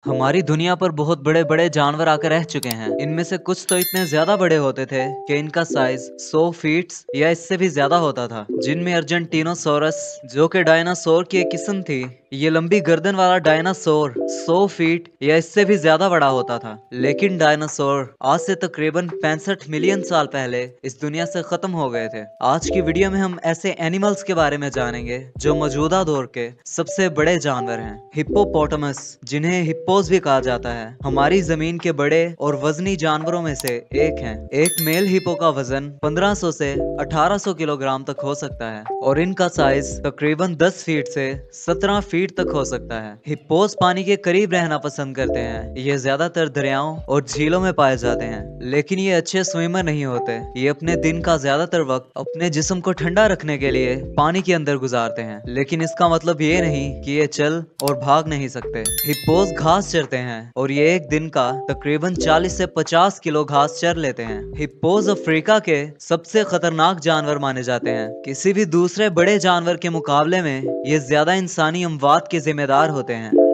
हमारी दुनिया पर बहुत बड़े बड़े जानवर आकर रह चुके हैं। इनमें से कुछ तो इतने ज्यादा बड़े होते थे कि इनका साइज 100 फीट या इससे भी ज्यादा होता था, जिनमें अर्जेंटीनोसोरस जो कि डायनासोर की एक किस्म थी। ये लंबी गर्दन वाला डायनासोर 100 फीट या इससे भी ज्यादा बड़ा होता था। लेकिन डायनासोर आज से तकरीबन 65 मिलियन साल पहले इस दुनिया से खत्म हो गए थे। आज की वीडियो में हम ऐसे एनिमल्स के बारे में जानेंगे जो मौजूदा दौर के सबसे बड़े जानवर हैं। हिप्पोपोटामस, जिन्हें हिप्पोस भी कहा जाता है, हमारी जमीन के बड़े और वजनी जानवरों में से एक हैं। एक मेल हिप्पो का वजन 1500 से 1800 किलोग्राम तक हो सकता है और इनका साइज तकरीबन 10 फीट से 17 फीट तक हो सकता है। हिप्पोस पानी के करीब रहना पसंद करते हैं। ये ज्यादातर दरियाओं और झीलों में पाए जाते हैं, लेकिन ये अच्छे स्विमर नहीं होते। ये अपने दिन का ज्यादातर वक्त अपने जिस्म को ठंडा रखने के लिए पानी के अंदर गुजारते हैं, लेकिन इसका मतलब ये नहीं कि ये चल और भाग नहीं सकते। हिप्पोस घास चरते हैं और ये एक दिन का तकरीबन 40 से 50 किलो घास चर लेते हैं। हिप्पोस अफ्रीका के सबसे खतरनाक जानवर माने जाते हैं। किसी भी दूसरे बड़े जानवर के मुकाबले में ये ज्यादा इंसानी अमवात के जिम्मेदार होते हैं।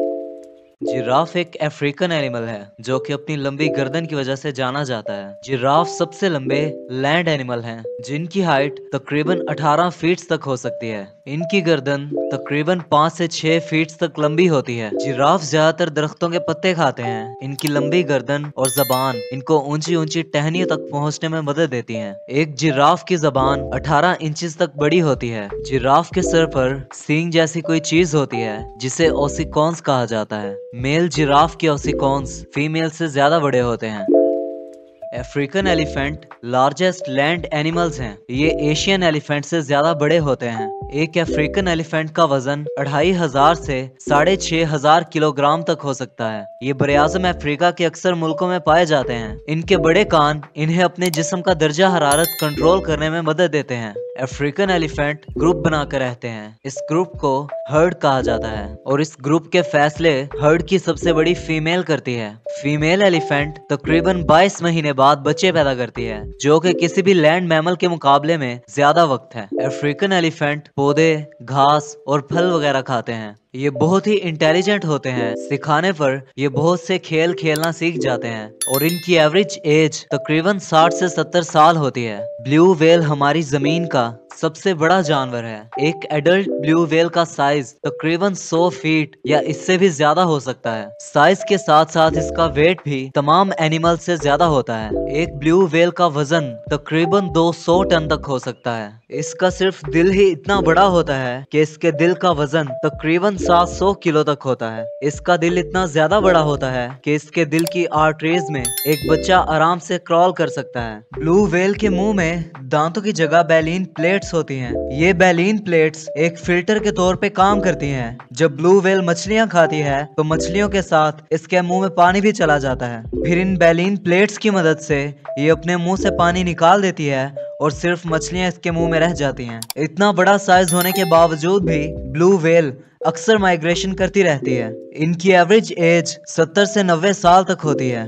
जिराफ एक अफ्रीकन एनिमल है जो कि अपनी लंबी गर्दन की वजह से जाना जाता है। जिराफ सबसे लंबे लैंड एनिमल हैं, जिनकी हाइट तकरीबन 18 फीट तक हो सकती है। इनकी गर्दन तकरीबन 5 से 6 फीट तक लंबी होती है। जिराफ ज्यादातर दरख्तों के पत्ते खाते हैं। इनकी लंबी गर्दन और जबान इनको ऊंची ऊंची टहनियों तक पहुंचने में मदद देती हैं। एक जिराफ की जबान 18 इंचेस तक बड़ी होती है। जिराफ के सर पर सींग जैसी कोई चीज होती है जिसे ओसिकॉन्स कहा जाता है। मेल जिराफ के ओसिकॉन्स फीमेल से ज्यादा बड़े होते हैं। African elephant largest land animals हैं। ये एशियन एलिफेंट से ज्यादा बड़े होते हैं। एक अफ्रीकन एलिफेंट का वजन 2500 से 6500 किलोग्राम तक हो सकता है। ये बरआज़म अफ्रीका के अक्सर मुल्कों में पाए जाते हैं। इनके बड़े कान इन्हें अपने जिस्म का दर्जा हरारत कंट्रोल करने में मदद देते हैं। अफ्रीकन एलिफेंट ग्रुप बनाकर रहते हैं। इस ग्रुप को हर्ड कहा जाता है और इस ग्रुप के फैसले हर्ड की सबसे बड़ी फीमेल करती है। फीमेल एलिफेंट तकरीबन 22 महीने बाद बच्चे पैदा करती है, जो कि किसी भी लैंड मैमल के मुकाबले में ज्यादा वक्त है। अफ्रीकन एलिफेंट पौधे, घास और फल वगैरह खाते हैं। ये बहुत ही इंटेलिजेंट होते हैं। सिखाने पर ये बहुत से खेल खेलना सीख जाते हैं और इनकी एवरेज एज तकरीबन 60 से 70 साल होती है। ब्लू व्हेल हमारी जमीन का सबसे बड़ा जानवर है। एक एडल्ट ब्लू व्हेल का साइज तकरीबन 100 फीट या इससे भी ज्यादा हो सकता है। साइज के साथ साथ इसका वेट भी तमाम एनिमल से ज्यादा होता है। एक ब्लू व्हेल का वजन तकरीबन 200 टन तक हो सकता है। इसका सिर्फ दिल ही इतना बड़ा होता है कि इसके दिल का वजन तकरीबन 700 किलो तक होता है। इसका दिल इतना ज्यादा बड़ा होता है कि इसके दिल की आर्टरीज में एक बच्चा आराम से क्रॉल कर सकता है। ब्लू व्हेल के मुंह में दांतों की जगह बैलीन प्लेट्स होती हैं। ये बैलीन प्लेट्स एक फिल्टर के तौर पे काम करती हैं। जब ब्लू व्हेल मछलियां खाती है तो मछलियों के साथ इसके मुंह में पानी भी चला जाता है। फिर इन बैलीन प्लेट्स की मदद से ये अपने मुंह से पानी निकाल देती है और सिर्फ मछलियां इसके मुंह में रह जाती हैं। इतना बड़ा साइज होने के बावजूद भी ब्लू व्हेल अक्सर माइग्रेशन करती रहती है। इनकी एवरेज एज 70 से 90 साल तक होती है।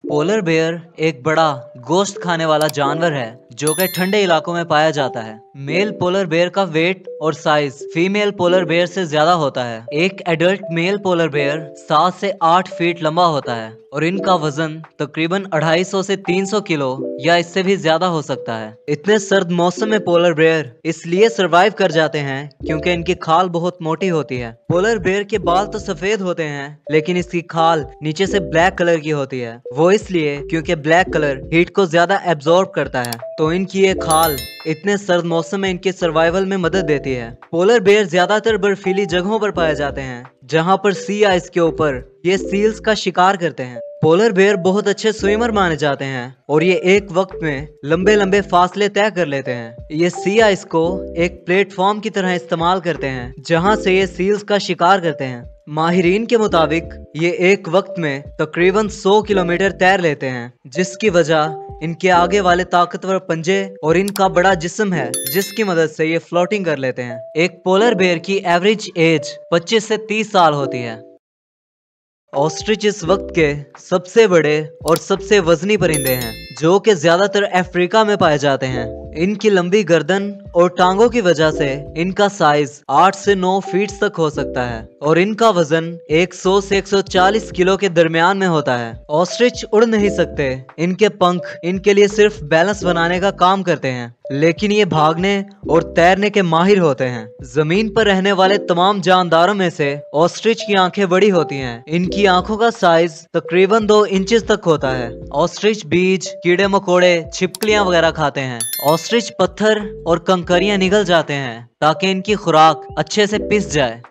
पोलर बेयर एक बड़ा गोश्त खाने वाला जानवर है जो कि ठंडे इलाकों में पाया जाता है। मेल पोलर बेयर का वेट और साइज फीमेल पोलर बेयर से ज्यादा होता है। एक एडल्ट मेल पोलर बेयर 7 से 8 फीट लंबा होता है और इनका वजन तकरीबन 250 से 300 किलो या इससे भी ज्यादा हो सकता है। इतने सर्द मौसम में पोलर बेयर इसलिए सरवाइव कर जाते हैं क्योंकि इनकी खाल बहुत मोटी होती है। पोलर बेयर के बाल तो सफेद होते हैं, लेकिन इसकी खाल नीचे से ब्लैक कलर की होती है। वो इसलिए क्योंकि ब्लैक कलर हीट को ज्यादा एब्जॉर्ब करता है, तो इनकी ये खाल इतने सर्द मौसम में इनके सर्वाइवल में मदद देती है। पोलर बेयर ज्यादातर बर्फीली जगहों पर पाए जाते हैं, जहां पर सी आइस के ऊपर ये सील्स का शिकार करते हैं। पोलर बेयर बहुत अच्छे स्विमर माने जाते हैं और ये एक वक्त में लंबे लंबे फासले तय कर लेते हैं। ये सी आइस को एक प्लेटफॉर्म की तरह इस्तेमाल करते हैं, जहां से ये सील्स का शिकार करते हैं। माहिरीन के मुताबिक ये एक वक्त में तकरीबन 100 किलोमीटर तैर लेते हैं, जिसकी वजह इनके आगे वाले ताकतवर पंजे और इनका बड़ा जिस्म है, जिसकी मदद से ये फ्लोटिंग कर लेते हैं। एक पोलर बेयर की एवरेज एज 25 से 30 साल होती है। ऑस्ट्रिच इस वक्त के सबसे बड़े और सबसे वजनी परिंदे हैं, जो कि ज्यादातर अफ्रीका में पाए जाते हैं। इनकी लंबी गर्दन और टांगों की वजह से इनका साइज 8 से 9 फीट तक हो सकता है और इनका वजन 100 से 140 किलो के दरमियान में होता है। ऑस्ट्रिच उड़ नहीं सकते, इनके पंख इनके लिए सिर्फ बैलेंस बनाने का काम करते हैं, लेकिन ये भागने और तैरने के माहिर होते हैं। जमीन पर रहने वाले तमाम जानदारों में से ऑस्ट्रिच की आंखें बड़ी होती हैं। इनकी आंखों का साइज तकरीबन 2 इंचेस तक होता है। ऑस्ट्रिच बीज, कीड़े मकोड़े, छिपकलियां वगैरह खाते हैं। ऑस्ट्रिच पत्थर और कंकरियां निगल जाते हैं ताकि इनकी खुराक अच्छे से पिस जाए।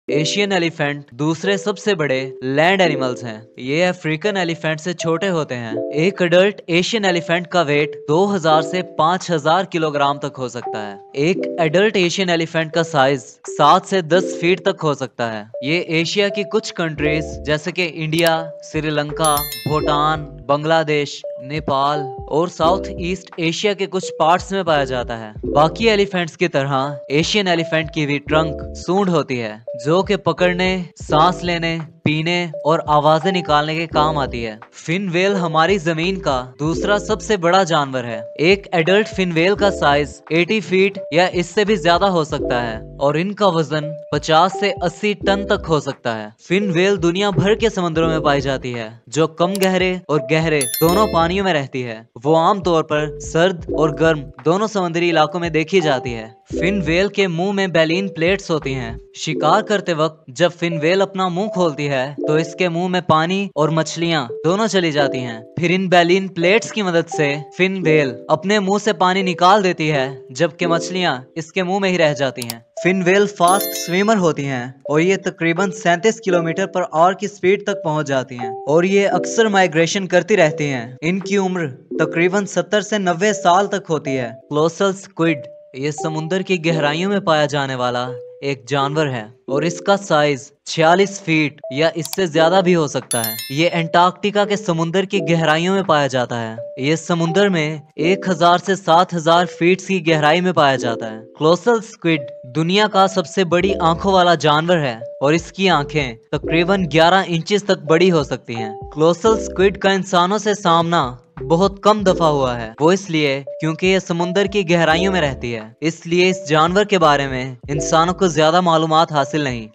एशियन एलिफेंट दूसरे सबसे बड़े लैंड एनिमल्स हैं। ये अफ्रीकन एलिफेंट से छोटे होते हैं। एक अडल्ट एशियन एलिफेंट का वेट 2000 से 5000 किलोग्राम तक हो सकता है। एक एडल्ट एशियन एलिफेंट का साइज 7 से 10 फीट तक हो सकता है। ये एशिया की कुछ कंट्रीज जैसे कि इंडिया, श्रीलंका, भूटान, बांग्लादेश, नेपाल और साउथ ईस्ट एशिया के कुछ पार्ट्स में पाया जाता है। बाकी एलिफेंट्स की तरह एशियन एलिफेंट की भी ट्रंक सूंड होती है जो कि पकड़ने, सांस लेने, पीने और आवाजें निकालने के काम आती है। फिन व्हेल हमारी जमीन का दूसरा सबसे बड़ा जानवर है। एक एडल्ट फिन व्हेल का साइज 80 फीट या इससे भी ज्यादा हो सकता है और इनका वजन 50 से 80 टन तक हो सकता है। फिन व्हेल दुनिया भर के समुद्रों में पाई जाती है, जो कम गहरे और गहरे दोनों पानियों में रहती है। वो आमतौर पर सर्द और गर्म दोनों समुद्री इलाकों में देखी जाती है। फिन व्हेल के मुंह में बैलीन प्लेट्स होती हैं। शिकार करते वक्त जब फिन व्हेल अपना मुंह खोलती है तो इसके मुंह में पानी और मछलियां दोनों चली जाती हैं। फिर इन बैलीन प्लेट्स की मदद से फिन व्हेल अपने मुंह से पानी निकाल देती है, जबकि मछलियां इसके मुंह में ही रह जाती हैं। फिन व्हेल फास्ट स्विमर होती हैं और ये तकरीबन 37 किलोमीटर पर आवर की स्पीड तक पहुंच जाती हैं और ये अक्सर माइग्रेशन करती रहती हैं। इनकी उम्र तकरीबन 70 से 90 साल तक होती है। कोलोसल स्क्विड ये समुद्र की गहराइयों में पाया जाने वाला एक जानवर है और इसका साइज 46 फीट या इससे ज्यादा भी हो सकता है। ये अंटार्कटिका के समुद्र की गहराइयों में पाया जाता है। ये समुद्र में 1000 से 7000 फीट की गहराई में पाया जाता है। कोलोसल स्क्विड दुनिया का सबसे बड़ी आंखों वाला जानवर है और इसकी आंखें तकरीबन 11 इंचेस तक बड़ी हो सकती हैं। कोलोसल स्क्विड का इंसानों से सामना बहुत कम दफा हुआ है। वो इसलिए क्योंकि ये समुद्र की गहराइयों में रहती है, इसलिए इस जानवर के बारे में इंसानों को ज्यादा मालूमात हासिल नहीं।